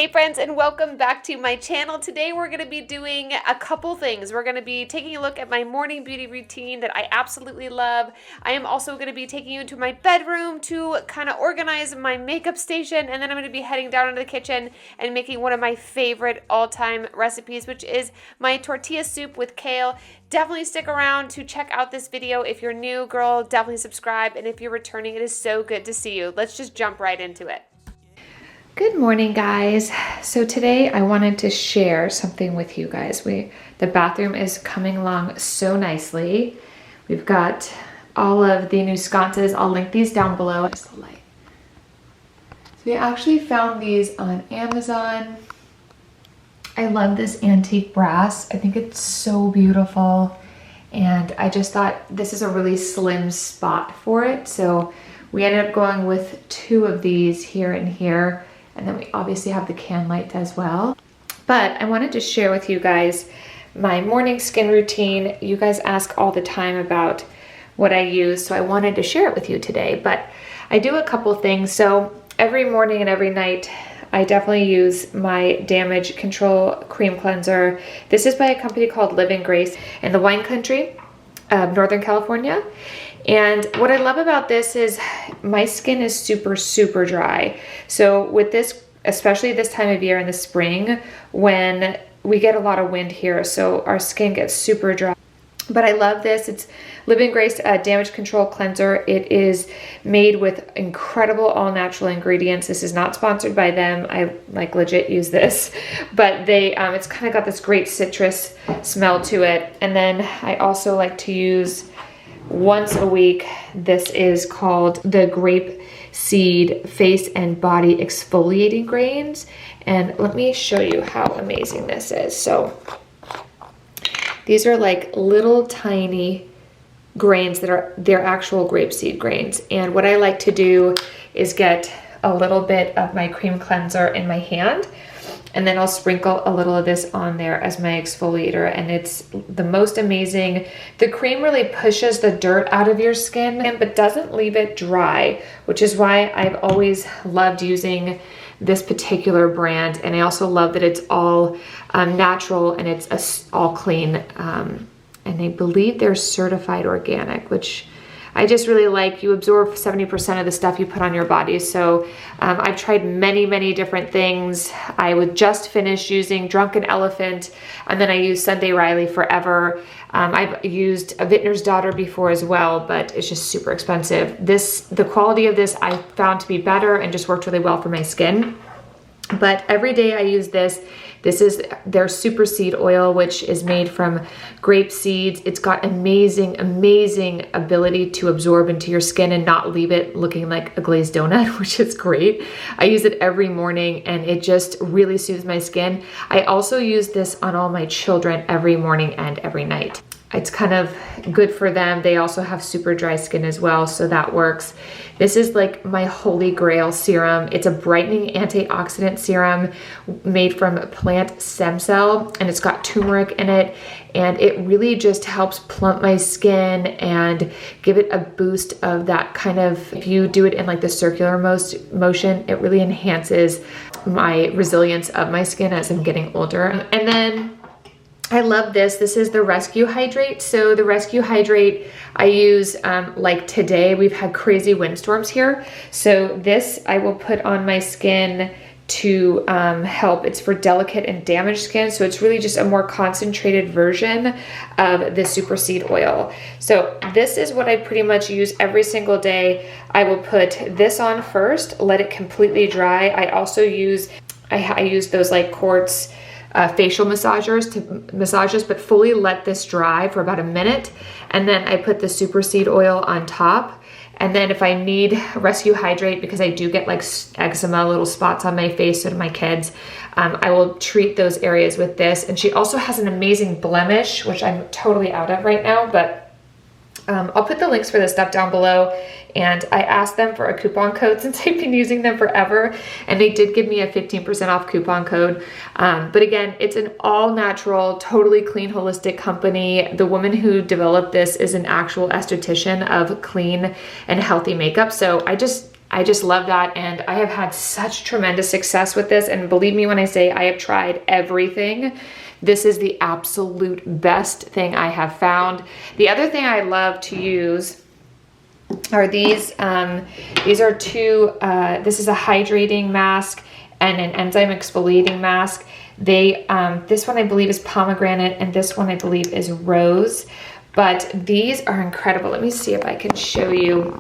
Hey friends, and welcome back to my channel. Today we're going to be doing a couple things. We're going to be taking a look at my morning beauty routine that I absolutely love. I am also going to be taking you into my bedroom to kind of organize my makeup station, and then I'm going to be heading down into the kitchen and making one of my favorite all-time recipes, which is my tortilla soup with kale. Definitely stick around to check out this video. If you're new, girl, definitely subscribe, and if you're returning, it is so good to see you. Let's just jump right into it. Good morning, guys. So today I wanted to share something with you guys. The bathroom is coming along so nicely. We've got all of the new sconces. I'll link these down below. So we actually found these on Amazon. I love this antique brass. I think it's so beautiful. And I just thought this is a really slim spot for it. So we ended up going with 2 of these here and here. And then we obviously have the can light as well. But I wanted to share with you guys my morning skin routine. You guys ask all the time about what I use, so I wanted to share it with you today. But I do a couple things. So every morning and every night, I definitely use my Damage Control Cream Cleanser. This is by a company called Living Grace in the wine country of Northern California. And what I love about this is my skin is super, super dry. So with this, especially this time of year in the spring, when we get a lot of wind here, so our skin gets super dry. But I love this. It's Living Grace Damage Control Cleanser. It is made with incredible all-natural ingredients. This is not sponsored by them. I like legit use this, but it's kind of got this great citrus smell to it. And then I also like to use once a week. This is called the Grape Seed Face and Body Exfoliating Grains. And let me show you how amazing this is. So these are like little tiny grains they're actual grapeseed grains. And what I like to do is get a little bit of my cream cleanser in my hand, and then I'll sprinkle a little of this on there as my exfoliator, and it's the most amazing. The cream really pushes the dirt out of your skin, but doesn't leave it dry, which is why I've always loved using this particular brand. And I also love that it's all natural and it's all clean. And I believe they're certified organic, which I just really like. You absorb 70% of the stuff you put on your body. So I've tried many, many different things. I would just finish using Drunken Elephant, and then I used Sunday Riley forever. I've used a Vintner's Daughter before as well, but it's just super expensive. The quality of this I found to be better and just worked really well for my skin. But every day I use this. This is their super seed oil, which is made from grape seeds. It's got amazing, amazing ability to absorb into your skin and not leave it looking like a glazed donut, which is great. I use it every morning and it just really soothes my skin. I also use this on all my children every morning and every night. It's kind of good for them. They also have super dry skin as well, so that works. This is like my holy grail serum. It's a brightening antioxidant serum made from plant stem cell, and it's got turmeric in it, and it really just helps plump my skin and give it a boost of that kind of, if you do it in like the circular motion, it really enhances my resilience of my skin as I'm getting older. And then I love this. This is the Rescue Hydrate. So the Rescue Hydrate I use, like today, we've had crazy windstorms here. So this I will put on my skin to help. It's for delicate and damaged skin. So it's really just a more concentrated version of the super seed oil. So this is what I pretty much use every single day. I will put this on first, let it completely dry. I also use, I use those like quartz facial massages, but fully let this dry for about a minute. And then I put the super seed oil on top. And then if I need Rescue Hydrate, because I do get like eczema, little spots on my face, so do my kids, I will treat those areas with this. And she also has an amazing blemish, which I'm totally out of right now, but I'll put the links for this stuff down below. And I asked them for a coupon code since I've been using them forever, and they did give me a 15% off coupon code. But again, it's an all natural, totally clean, holistic company. The woman who developed this is an actual esthetician of clean and healthy makeup. So I just I just love that, and I have had such tremendous success with this, and believe me when I say I have tried everything. This is the absolute best thing I have found. The other thing I love to use are these. These are two, this is a hydrating mask and an enzyme exfoliating mask. They, this one I believe is pomegranate, and this one I believe is rose, but these are incredible. Let me see if I can show you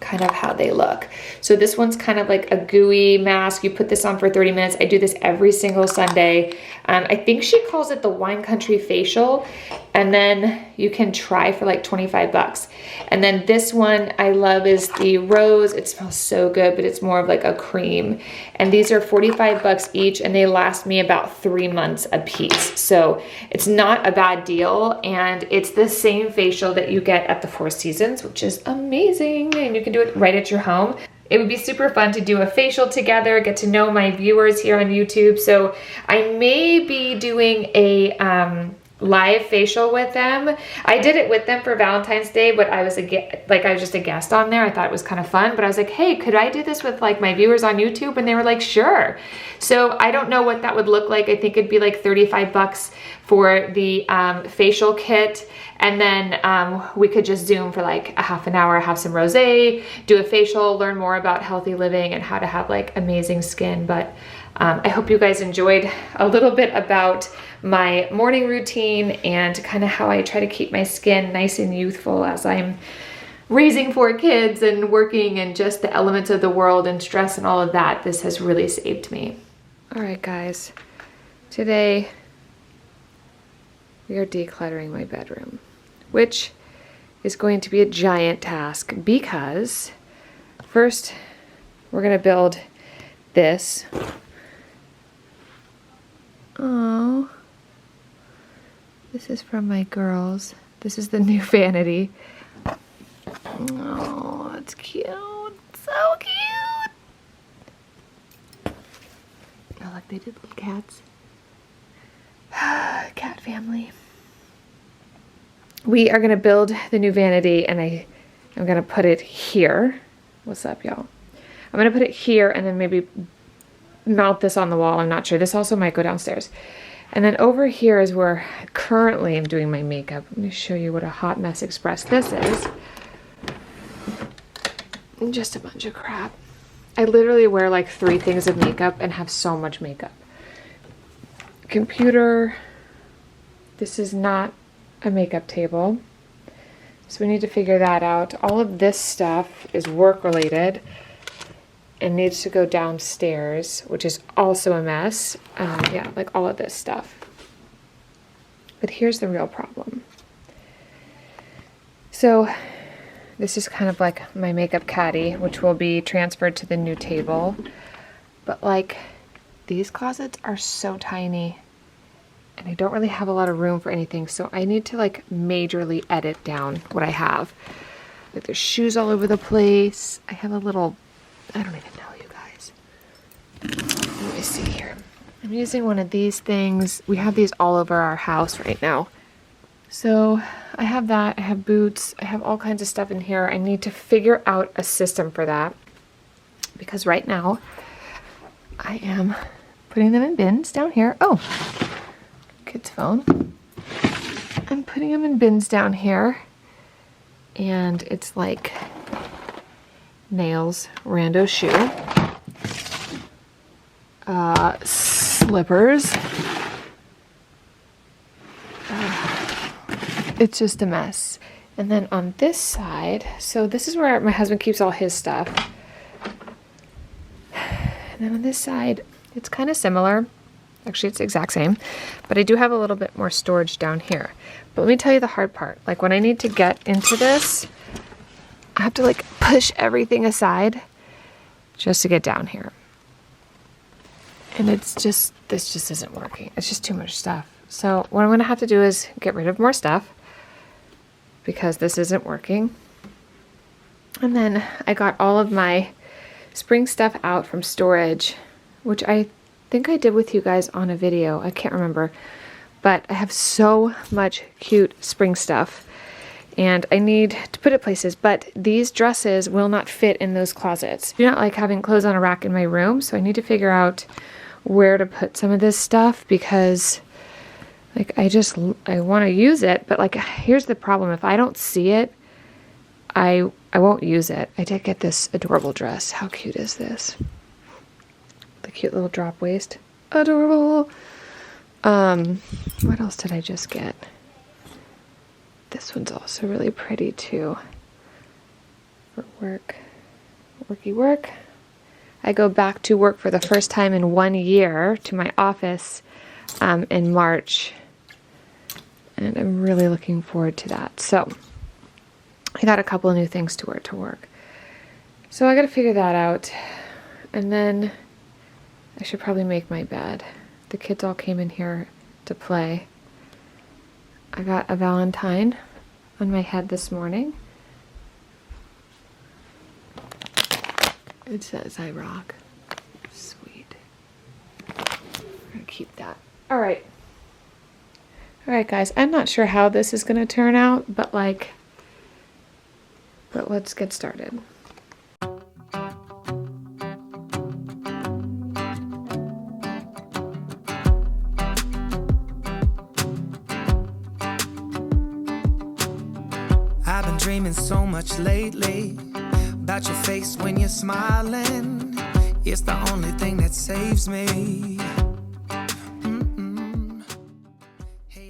kind of how they look. So this one's kind of like a gooey mask. You put this on for 30 minutes. I do this every single Sunday. I think she calls it the Wine Country Facial. And then you can try for like 25 bucks. And then this one I love is the rose. It smells so good, but it's more of like a cream. And these are 45 bucks each, and they last me about 3 months a piece. So it's not a bad deal. And it's the same facial that you get at the Four Seasons, which is amazing. And you can do it right at your home. It would be super fun to do a facial together, get to know my viewers here on YouTube. So I may be doing a live facial with them. I did it with them for Valentine's Day, but I was just a guest on there. I thought it was kind of fun, but I was like, hey, could I do this with like my viewers on YouTube? And they were like, sure. So I don't know what that would look like. I think it'd be like 35 bucks for the facial kit. And then we could just Zoom for like a half an hour, have some rosé, do a facial, learn more about healthy living and how to have like amazing skin. But I hope you guys enjoyed a little bit about my morning routine and kind of how I try to keep my skin nice and youthful as I'm raising 4 kids and working and just the elements of the world and stress and all of that. This has really saved me. All right, guys, today we are decluttering my bedroom, which is going to be a giant task because first we're going to build this. Oh, this is from my girls. This is the new vanity. Oh, it's cute. So cute. Oh, look, they did little cats. Cat family. We are going to build the new vanity, and I'm going to put it here. What's up, y'all? I'm going to put it here and then maybe mount this on the wall. I'm not sure. This also might go downstairs. And then over here is where currently I'm doing my makeup. Let me show you what a Hot Mess Express this is. Just a bunch of crap. I literally wear like 3 things of makeup and have so much makeup. Computer. This is not a makeup table. So we need to figure that out. All of this stuff is work related and needs to go downstairs, which is also a mess. Yeah, like all of this stuff. But here's the real problem. So this is kind of like my makeup caddy, which will be transferred to the new table. But like these closets are so tiny and I don't really have a lot of room for anything. So I need to like majorly edit down what I have. Like there's shoes all over the place. I have a little, I don't even know, you guys. Let me see here. I'm using one of these things. We have these all over our house right now. So I have that. I have boots. I have all kinds of stuff in here. I need to figure out a system for that because right now I am putting them in bins down here. Oh, kid's phone. I'm putting them in bins down here and it's like nails, rando shoe, slippers. It's just a mess. And then on this side, so this is where my husband keeps all his stuff. And then on this side, it's kind of similar. Actually, it's the exact same, but I do have a little bit more storage down here. But let me tell you the hard part. Like when I need to get into this, I have to like push everything aside just to get down here. And it's just, this just isn't working. It's just too much stuff. So what I'm gonna have to do is get rid of more stuff because this isn't working. And then I got all of my spring stuff out from storage, which I think I did with you guys on a video. I can't remember, but I have so much cute spring stuff. and I need to put it places, but these dresses will not fit in those closets. I do not like having clothes on a rack in my room, so I need to figure out where to put some of this stuff because like I want to use it, but like here's the problem. If I don't see it, I won't use it. I did get this adorable dress. How cute is this? The cute little drop waist. Adorable. What else did I just get? This one's also really pretty too. For work. Worky work. I go back to work for the first time in 1 year to my office in March. And I'm really looking forward to that. So I got a couple of new things to wear to work. So I got to figure that out. And then I should probably make my bed. The kids all came in here to play. I got a Valentine on my head this morning. It says I rock. Sweet. I'm gonna keep that. All right, guys. I'm not sure how this is gonna turn out, but let's get started. I've been dreaming so much lately about your face when you're smiling. It's the only thing that saves me.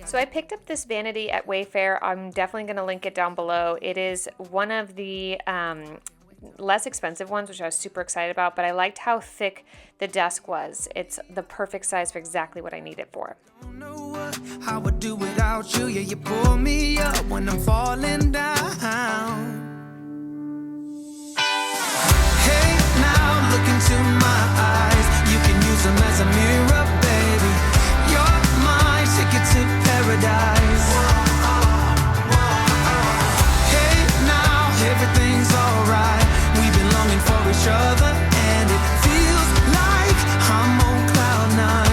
So I picked up this vanity at Wayfair. I'm definitely going to link it down below. It is one of the less expensive ones, which I was super excited about, but I liked how thick the desk was. It's the perfect size for exactly what I need it for. Don't know how I would do without you. Yeah, you pull me up when I'm falling down. Hey, now look into my eyes. You can use them as a mirror, baby. You're my ticket to paradise. Hey, now everything's alright. We've been longing for each other, and it feels like I'm on cloud nine.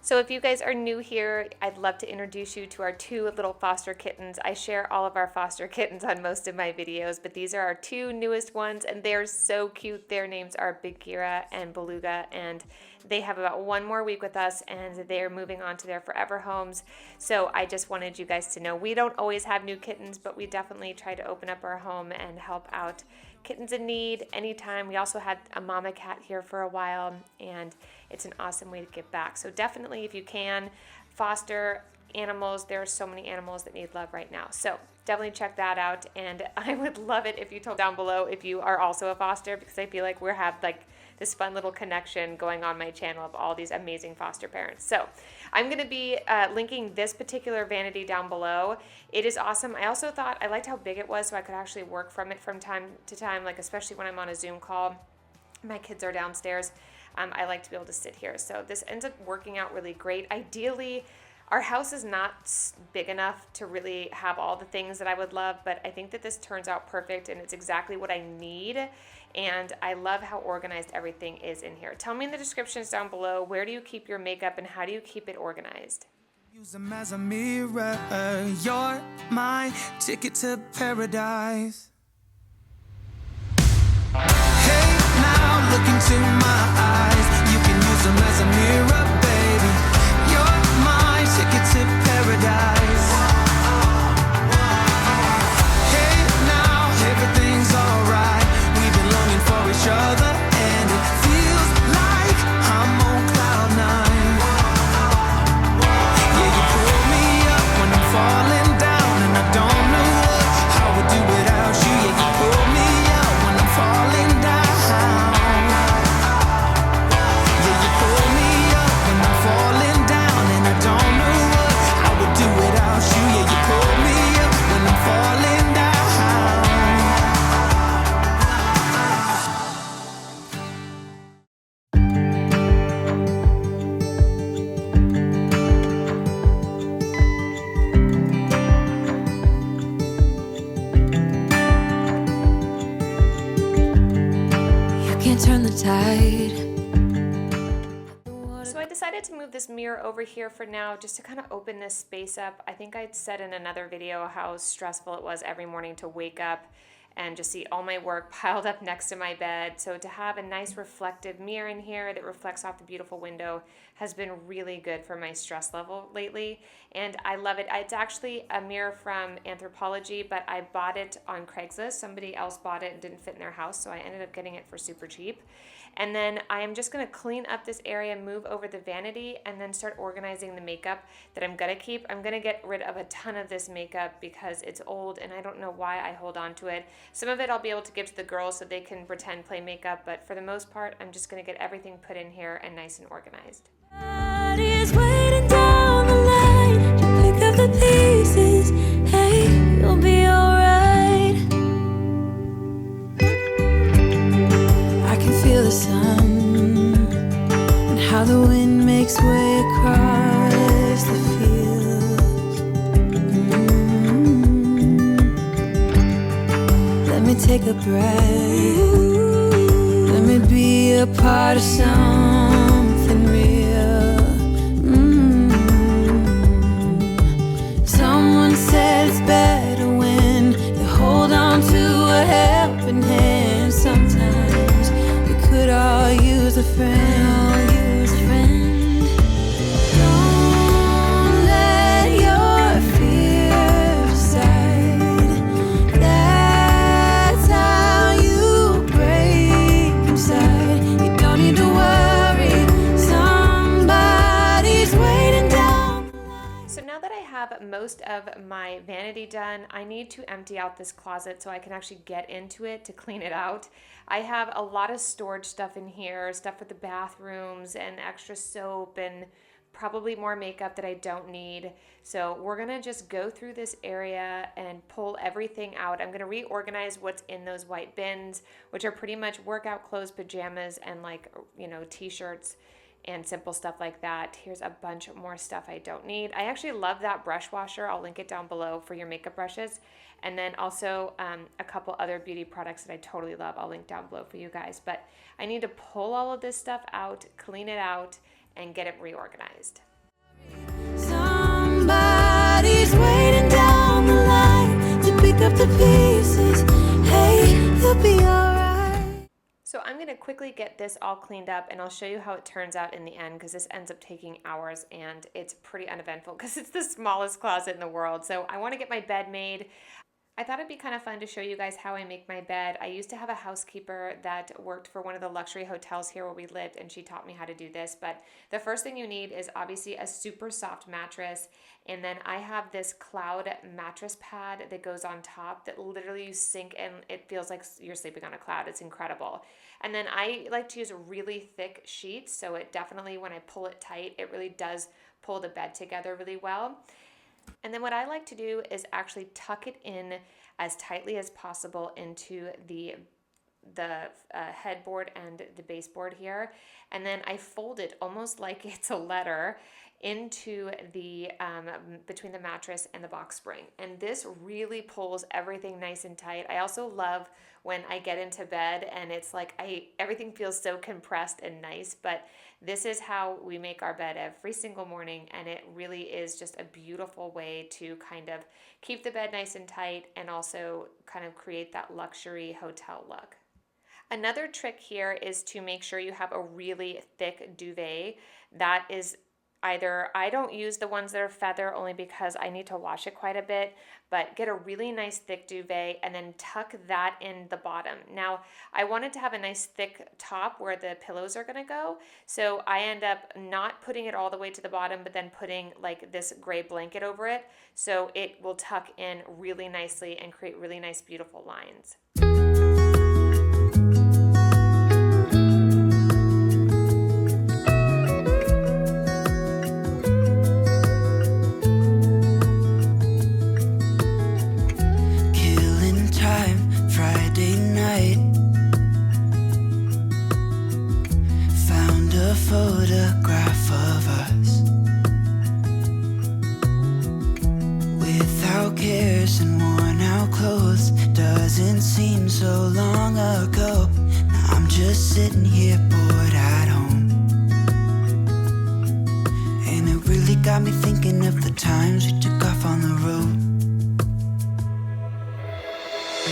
So if you guys are new here, I'd love to introduce you to our two little foster kittens. I share all of our foster kittens on most of my videos, but these are our two newest ones, and they're so cute. Their names are Big Gira and Beluga, and they have about 1 more week with us, and they're moving on to their forever homes. So I just wanted you guys to know we don't always have new kittens, but we definitely try to open up our home and help out kittens in need anytime. We also had a mama cat here for a while, and it's an awesome way to give back. So definitely, if you can, foster animals. There are so many animals that need love right now. So definitely check that out, and I would love it if you told down below if you are also a foster, because I feel like we have like this fun little connection going on my channel of all these amazing foster parents. So I'm going to be linking this particular vanity down below. It is awesome. I also thought I liked how big it was, so I could actually work from it from time to time, like especially when I'm on a Zoom call. My kids are downstairs. I like to be able to sit here. So this ends up working out really great. Ideally, our house is not big enough to really have all the things that I would love, but I think that this turns out perfect, and it's exactly what I need. And I love how organized everything is in here. Tell me in the descriptions down below, where do you keep your makeup and how do you keep it organized? Use them as a mirror. You're my ticket to paradise. Hey, now look into my eyes. You can use them as a mirror, baby. You're my ticket to paradise. Hey, now everything's alright. We've been longing for each other, and it feels like I'm on cloud nine. Yeah, you pull me up when I'm falling down, and I don't know how I would do without you. Yeah, you pull me up when I'm falling down. Yeah, you pull me up when I'm falling down, and I don't know how I would do without you. Yeah, you pull me up when I'm falling down. You can't turn the tide, decided to move this mirror over here for now just to kind of open this space up. I think I'd said in another video how stressful it was every morning to wake up and just see all my work piled up next to my bed. So to have a nice reflective mirror in here that reflects off the beautiful window has been really good for my stress level lately, and I love it. It's actually a mirror from Anthropologie, but I bought it on Craigslist. Somebody else bought it and didn't fit in their house, so I ended up getting it for super cheap. And then I am just going to clean up this area, move over the vanity, and then start organizing the makeup that I'm going to keep. I'm going to get rid of a ton of this makeup because it's old and I don't know why I hold on to it. Some of it I'll be able to give to the girls so they can pretend play makeup, but for the most part, I'm just going to get everything put in here and nice and organized. Is waiting down the line to pick up the pieces. Hey, you'll be alright. I can feel the sun and how the wind makes way across the fields. Let me take a breath. Let me be a part of something real. Someone said it's better when you hold on to a helping hand. Sometimes we could all use a friend. Don't let your fear decide. That's how you break inside. You don't need to worry. Somebody's waiting down. So now that I have most of my vanity done, I need to empty out this closet so I can actually get into it to clean it out. I have a lot of storage stuff in here, stuff for the bathrooms and extra soap and probably more makeup that I don't need. So we're gonna just go through this area and pull everything out. I'm gonna reorganize what's in those white bins, which are pretty much workout clothes, pajamas, and like, you know, t-shirts and simple stuff like that. Here's a bunch more stuff I don't need. I actually love that brush washer. I'll link it down below for your makeup brushes. And then also a couple other beauty products that I totally love. I'll link down below for you guys. But I need to pull all of this stuff out, clean it out, and get it reorganized. Somebody's waiting down the line to pick up the pieces. Hey, you'll be alright. So I'm gonna quickly get this all cleaned up and I'll show you how it turns out in the end, because this ends up taking hours and it's pretty uneventful because it's the smallest closet in the world. So I wanna get my bed made. I thought it'd be kind of fun to show you guys how I make my bed. I used to have a housekeeper that worked for one of the luxury hotels here where we lived, and she taught me how to do this. But the first thing you need is obviously a super soft mattress, and then I have this cloud mattress pad that goes on top that literally you sink in. It feels like you're sleeping on a cloud. It's incredible. And then I like to use really thick sheets, so it definitely, when I pull it tight, it really does pull the bed together really well. And then what I like to do is actually tuck it in as tightly as possible into the headboard and the baseboard here. And then I fold it almost like it's a letter into the between the mattress and the box spring. And this really pulls everything nice and tight. I also love when I get into bed and it's like everything feels so compressed and nice, but this is how we make our bed every single morning, and it really is just a beautiful way to kind of keep the bed nice and tight and also kind of create that luxury hotel look. Another trick here is to make sure you have a really thick duvet. That is either, I don't use the ones that are feather only because I need to wash it quite a bit, but get a really nice thick duvet and then tuck that in the bottom. Now, I wanted to have a nice thick top where the pillows are gonna go, so I end up not putting it all the way to the bottom, but then putting like this gray blanket over it, so it will tuck in really nicely and create really nice, beautiful lines. Photograph of us without cares and worn out clothes. Doesn't seem so long ago. Now I'm just sitting here bored at home. got me thinking of the times we took off on the road.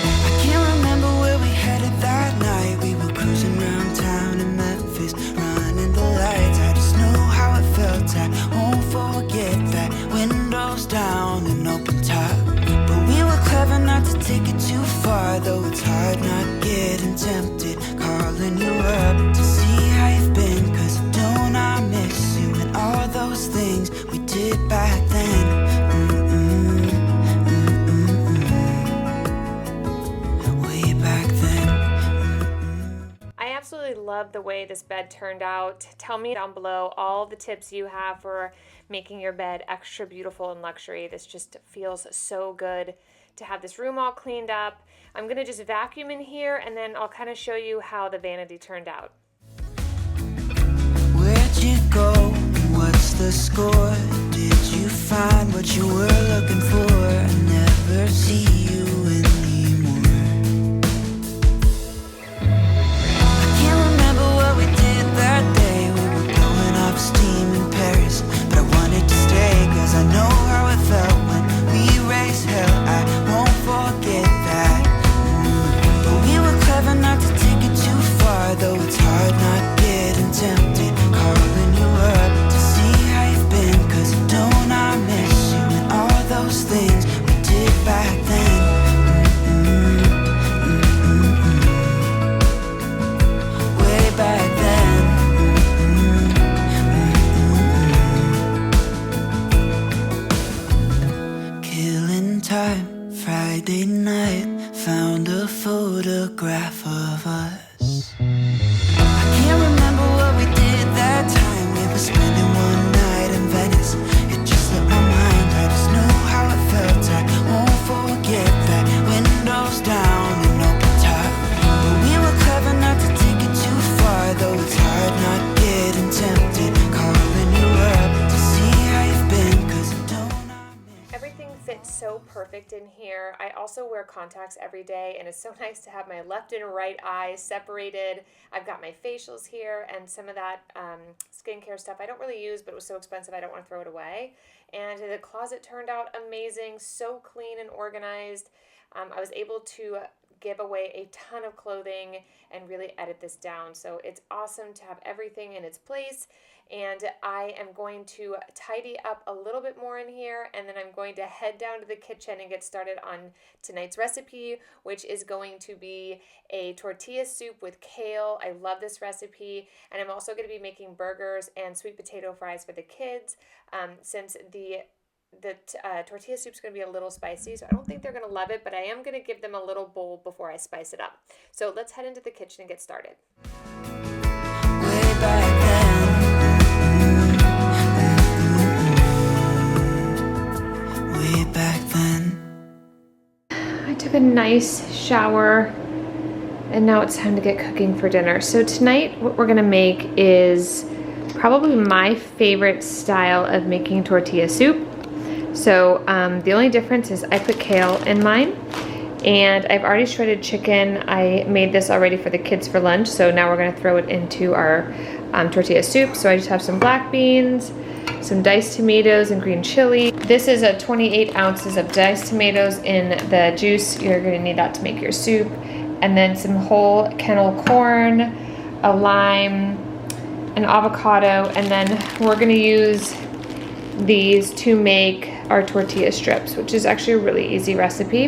I can't remember where we headed that night. We were cruising around town in Memphis, running the lights. I just know how it felt. I won't forget that. Windows down and open top. But we were clever not to take it too far, though it's hard not getting tempted. Calling you up to see how you've been, 'cause don't I miss you and all those things we did back then. Way back then. I absolutely love the way this bed turned out. Tell me down below all the tips you have for making your bed extra beautiful and luxury. This just feels so good to have this room all cleaned up. I'm gonna just vacuum in here and then I'll kind of show you how the vanity turned out. Where'd you go? What's the score? Did you find what you were looking for? I never see you anymore. I can't remember what we did that day. We were blowing off steam in Paris, but I wanted to stay 'cause I know how it felt when we raised hell. I won't forget that. But we were clever not to take it too far, though it's hard not getting tempted. Calling you up to see how you've been, 'cause don't I miss you and all those things we did back then. Way back then. Killing time, Friday night, found a photograph of us. I can't remember what we did that time. We were spending one night in Venice. It just slipped my mind. I just know how it felt. I won't forget that. Windows down and open top. But we were clever not to take it too far, though it's hard not getting tempted. Calling you up to see how you've been, 'cause don't I miss. Everything fits so perfect in here. I also wear contacts every day and it's so nice to have my left and right eyes separated. I've got my facials here and some of that skincare stuff I don't really use, but it was so expensive I don't want to throw it away. And the closet turned out amazing, so clean and organized. I was able to give away a ton of clothing and really edit this down. So it's awesome to have everything in its place. And I am going to tidy up a little bit more in here, and then I'm going to head down to the kitchen and get started on tonight's recipe, which is going to be a tortilla soup with kale. I love this recipe, and I'm also going to be making burgers and sweet potato fries for the kids, since the tortilla soup is going to be a little spicy, so I don't think they're going to love it, but I am going to give them a little bowl before I spice it up. So let's head into the kitchen and get started. Way back then. Way back then. I took a nice shower and now it's time to get cooking for dinner. So tonight what we're gonna make is probably my favorite style of making tortilla soup. So the only difference is I put kale in mine, and I've already shredded chicken. I made this already for the kids for lunch, so now we're gonna throw it into our tortilla soup. So I just have some black beans, some diced tomatoes and green chili. This is a 28 ounces of diced tomatoes in the juice. You're gonna need that to make your soup. And then some whole kennel corn, a lime, an avocado, and then we're gonna use these to make our tortilla strips, which is actually a really easy recipe.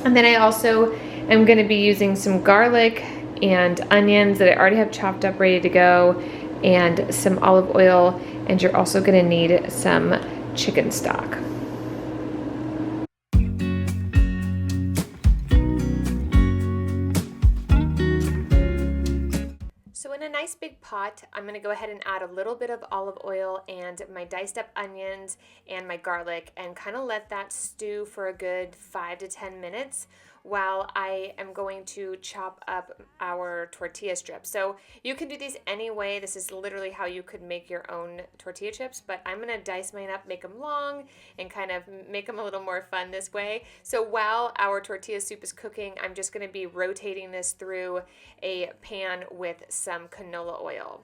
And then I also am gonna be using some garlic and onions that I already have chopped up ready to go, and some olive oil, and you're also gonna need some chicken stock. So in a nice big pot, I'm going to go ahead and add a little bit of olive oil and my diced up onions and my garlic, and kind of let that stew for a good 5 to 10 minutes while I am going to chop up our tortilla strips. So you can do these any way. This is literally how you could make your own tortilla chips, but I'm gonna dice mine up, make them long, and kind of make them a little more fun this way. So while our tortilla soup is cooking, I'm just gonna be rotating this through a pan with some canola oil.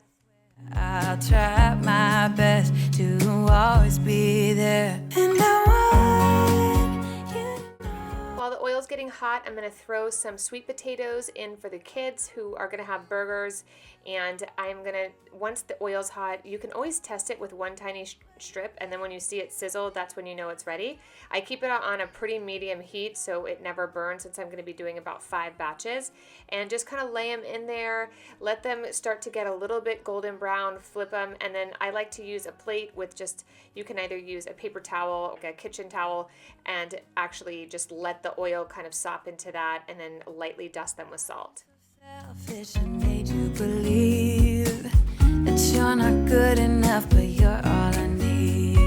I'll try my best to always be there. And I want you to know. While the oil's getting hot, I'm going to throw some sweet potatoes in for the kids who are going to have burgers. And I'm going to, once the oil's hot, you can always test it with one tiny strip. And then when you see it sizzle, that's when you know it's ready. I keep it on a pretty medium heat so it never burns, since I'm going to be doing about 5 batches. And just kind of lay them in there, let them start to get a little bit golden brown, flip them. And then I like to use a plate with just, you can either use a paper towel, like a kitchen towel, and actually just let the oil kind of sop into that, and then lightly dust them with salt. Selfish and made you believe that you're not good enough, but you're all I need.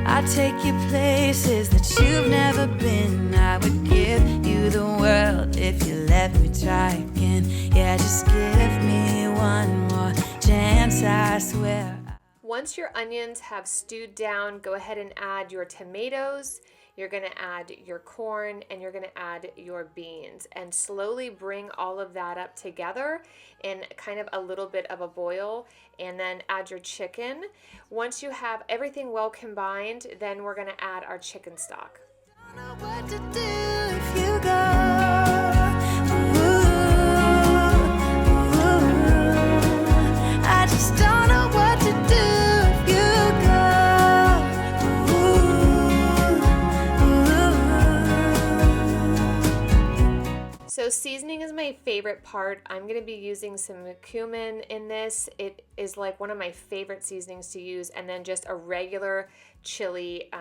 I take you places that you've never been. I would give you the world if you let me try again. Yeah, just give me one more chance, I swear. Once your onions have stewed down, go ahead and add your tomatoes. You're going to add your corn, and you're going to add your beans, and slowly bring all of that up together in kind of a little bit of a boil, and then add your chicken. Once you have everything well combined, then we're going to add our chicken stock. Don't know what to do if you go. Ooh, I just don't know what to do if you go. So seasoning is my favorite part. I'm going to be using some cumin in this. It is like one of my favorite seasonings to use, and then just a regular chili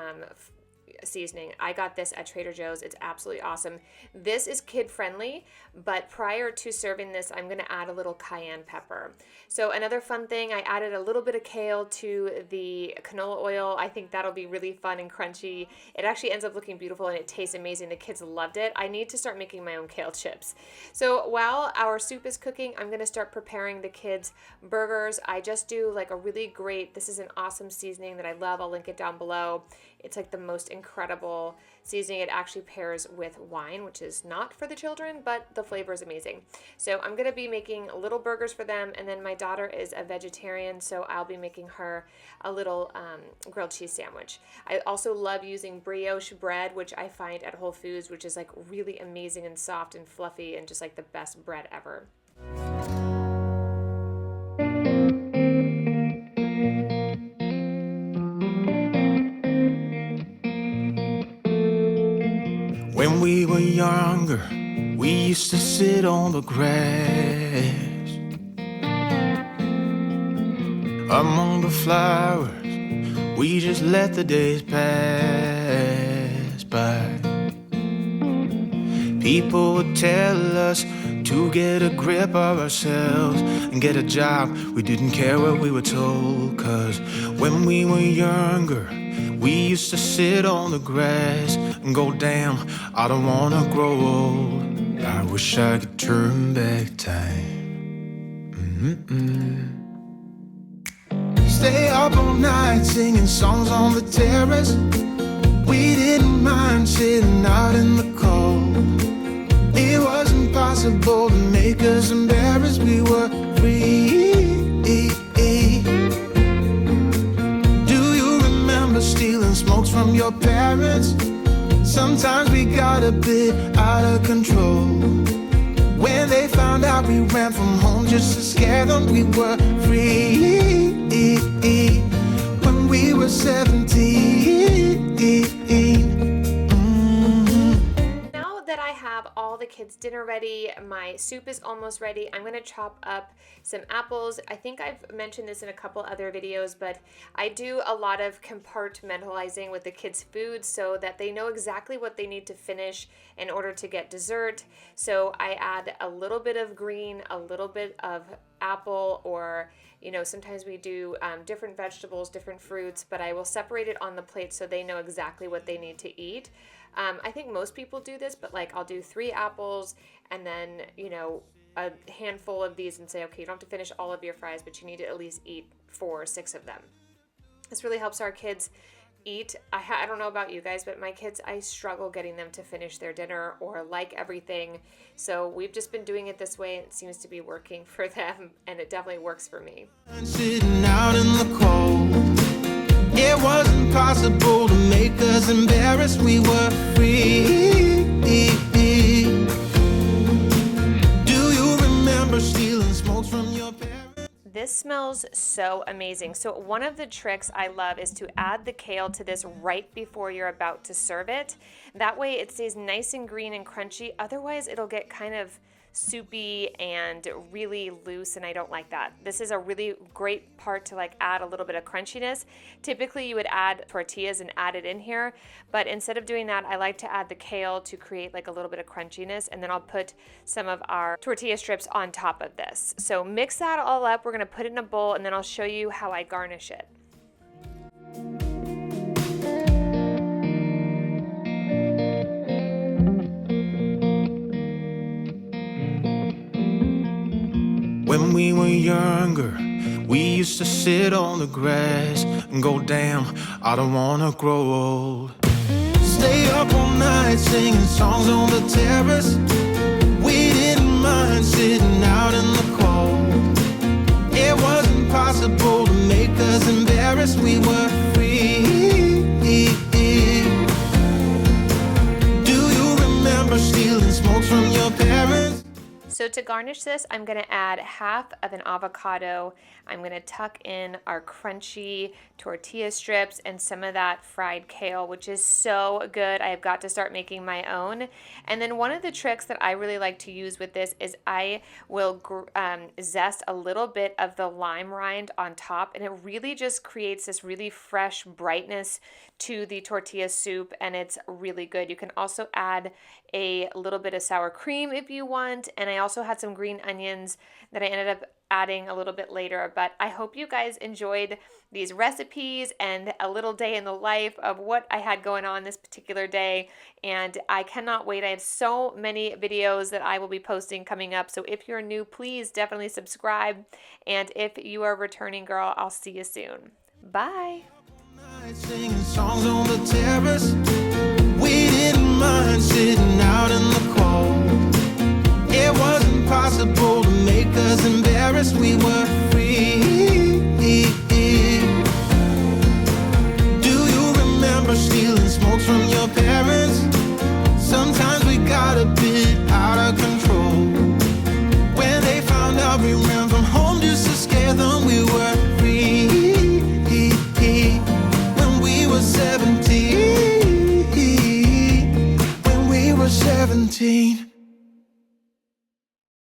seasoning. I got this at Trader Joe's. It's absolutely awesome. This is kid friendly, but prior to serving this, I'm going to add a little cayenne pepper. So another fun thing, I added a little bit of kale to the canola oil. I think that'll be really fun and crunchy. It actually ends up looking beautiful, and it tastes amazing. The kids loved it. I need to start making my own kale chips. So while our soup is cooking, I'm going to start preparing the kids' burgers. I just do like a really great, this is an awesome seasoning that I love. I'll link it down below. It's like the most incredible seasoning. It actually pairs with wine, which is not for the children, but the flavor is amazing. So I'm going to be making little burgers for them, and then my daughter is a vegetarian, so I'll be making her a little grilled cheese sandwich. I also love using brioche bread, which I find at Whole Foods, which is like really amazing and soft and fluffy and just like the best bread ever. When we were younger, we used to sit on the grass among the flowers. We just let the days pass by. People would tell us to get a grip of ourselves and get a job. We didn't care what we were told, 'cause when we were younger, we used to sit on the grass and go, damn, I don't wanna grow old. I wish I could turn back time. Stay up all night singing songs on the terrace. We didn't mind sitting out in the cold. It wasn't possible to make us embarrassed. We were free. Stealing smokes from your parents. Sometimes we got a bit out of control. When they found out we ran from home just to scare them, we were free. When we were 17. Now that I have all the kids' dinner ready, my soup is almost ready. I'm going to chop up some apples. I think I've mentioned this in a couple other videos, but I do a lot of compartmentalizing with the kids' food so that they know exactly what they need to finish in order to get dessert. So I add a little bit of green, a little bit of apple, or sometimes we do different vegetables, different fruits, but I will separate it on the plate so they know exactly what they need to eat. I think most people do this, but like I'll do 3 apples and then, a handful of these and say, okay, you don't have to finish all of your fries, but you need to at least eat 4 or 6 of them. This really helps our kids eat. I don't know about you guys, but my kids, I struggle getting them to finish their dinner or like everything. So we've just been doing it this way, and it seems to be working for them, and it definitely works for me. Sitting out in the cold, it wasn't possible to make us embarrassed. We were free. Do you remember stealing smokes from your parents? This smells so amazing. So one of the tricks I love is to add the kale to this right before you're about to serve it. That way it stays nice and green and crunchy. Otherwise it'll get kind of soupy and really loose, and I don't like that. This is a really great part to like add a little bit of crunchiness. Typically you would add tortillas and add it in here, but instead of doing that, I like to add the kale to create like a little bit of crunchiness, and then I'll put some of our tortilla strips on top of this. So mix that all up. We're gonna put it in a bowl, and then I'll show you how I garnish it. When we were younger, we used to sit on the grass and go, damn, I don't wanna grow old. Stay up all night singing songs on the terrace. We didn't mind sitting out in the cold. It wasn't possible to make us embarrassed. We were free. Do you remember stealing smokes from your parents? So to garnish this, I'm gonna add half of an avocado. I'm gonna tuck in our crunchy tortilla strips and some of that fried kale, which is so good. I have got to start making my own. And then one of the tricks that I really like to use with this is I will zest a little bit of the lime rind on top, and it really just creates this really fresh brightness to the tortilla soup, and it's really good. You can also add a little bit of sour cream if you want, and I also had some green onions that I ended up adding a little bit later. But I hope you guys enjoyed these recipes and a little day in the life of what I had going on this particular day, and I cannot wait. I have so many videos that I will be posting coming up, so if you're new, please definitely subscribe, and if you are a returning girl, I'll see you soon. Bye. Singing songs on the terrace. We didn't mind sitting out in the cold. It wasn't possible to make us embarrassed. We were free. Do you remember stealing smokes from your parents? Sometimes we got a bit out of control. When they found out we ran from